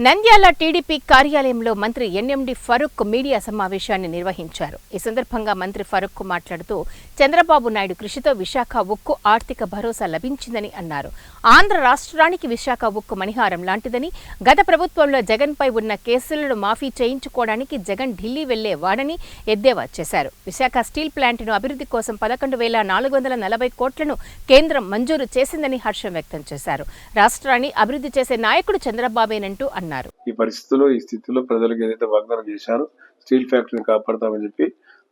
Nandyal TDP కార్యాలయంలో మంత్రి NMD Farooq media సమావేశాన్ని నిర్వహించారు. ఈ సందర్భంగా మంత్రి ఫరూక్ మాట్లాడుతూ చంద్రబాబు నాయుడు కృషితో విశాఖ ఉక్కు ఆర్థిక భరోసా లభించిందని అన్నారు. ఆంధ్ర రాష్ట్రానికి విశాఖ ఉక్కు మణిహారం లాంటిదని, గత ప్రభుత్వంలో జగన్పై ఉన్న కేసులను మాఫీ చేయించుకోవడానికి జగన్ ఢిల్లీ వెళ్లేవాడని ఎద్దేవా చేశారు. విశాఖ స్టీల్ ప్లాంట్ను అభివృద్ధి కోసం 11,440 కోట్లను కేంద్రం మంజూరు చేసిందని హర్షం వ్యక్తం చేశారు. రాష్ట్రాన్ని అభివృద్ధి చేసే నాయకుడు చంద్రబాబేనంటూ అన్నారు. ఈ పరిస్థితుల్లో ఈ స్థితిలో ప్రజలకు ఏదైతే వాగ్దానం చేశారో స్టీల్ ఫ్యాక్టరీని కాపాడతామని చెప్పి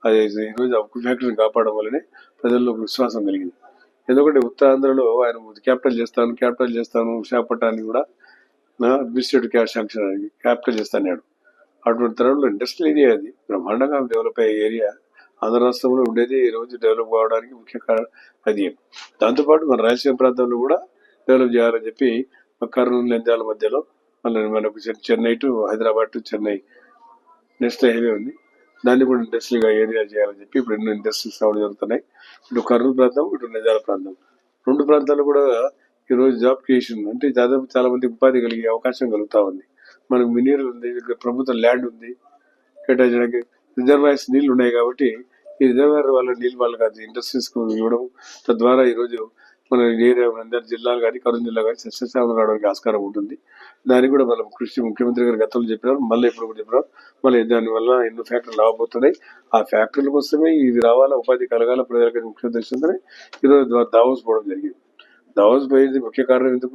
అది ఈ రోజు ఉక్కు ఫ్యాక్టరీని కాపాడడం వల్లనే ప్రజల్లో విశ్వాసం కలిగింది. ఎందుకంటే ఉత్తరాంధ్రలో ఆయన క్యాపిటల్ చేస్తాను విశాఖపట్నాన్ని కూడా అడ్మినిస్ట్రేటివ్ శాంక్షన్ క్యాపిటల్ చేస్తాను. అటువంటి తరంలో ఇండస్ట్రియల్ ఏరియా అది బ్రహ్మాండంగా డెవలప్ అయ్యే ఏరియా ఆంధ్ర రాష్ట్రంలో ఉండేది. ఈ రోజు డెవలప్ కావడానికి ముఖ్య కారణం అది. దాంతోపాటు మన రాయలసీమ ప్రాంతంలో కూడా డెవలప్ చేయాలని చెప్పి కర్నూలు నంద్యాల మధ్యలో మనకు Chennai to Hyderabad to Chennai national highway ఉంది. దాన్ని కూడా ఇండస్ట్రియల్ ఏరియా చేయాలని చెప్పి ఇప్పుడు ఎన్నో ఇండస్ట్రీస్ రావడం జరుగుతున్నాయి. ఇటు కర్నూలు ప్రాంతం, ఇటు నంద్యాల ప్రాంతం, రెండు ప్రాంతాలు కూడా ఈరోజు జాబ్ క్రియేషన్ అంటే దాదాపు చాలా మంది ఉపాధి కలిగే అవకాశం కలుగుతా ఉంది. మనకు మినరల్ ఉంది, ప్రభుత్వ ల్యాండ్ ఉంది, కేటాయించడానికి రిజర్వాయర్స్ నీళ్లు ఉన్నాయి. కాబట్టి ఈ రిజర్వాయర్ వాళ్ళ నీళ్ళు వాళ్ళకి అది ఇండస్ట్రీస్ కు ఇవ్వడం, తద్వారా ఈరోజు మన ఏరియా అందరి జిల్లాలు కానీ కర్నూలు జిల్లా కానీ సస్యశ్యామలం రావడానికి ఆస్కారం ఉంటుంది. దానికి కూడా మనం కృషి ముఖ్యమంత్రి గారు గతంలో చెప్పినారు, మళ్ళీ ఇప్పుడు కూడా చెప్పినారు. మళ్ళీ దానివల్ల ఎన్నో ఫ్యాక్టరీలు రాబోతున్నాయి. ఆ ఫ్యాక్టరీల కోసమే ఇది రావాలా, ఉపాధి కలగాల ప్రజలకి ముఖ్య ఉద్దేశంతోనే ఈరోజు దావోస్ పోవడం జరిగింది. దావోస్ పోయేది ముఖ్య కారణం ఎందుకు?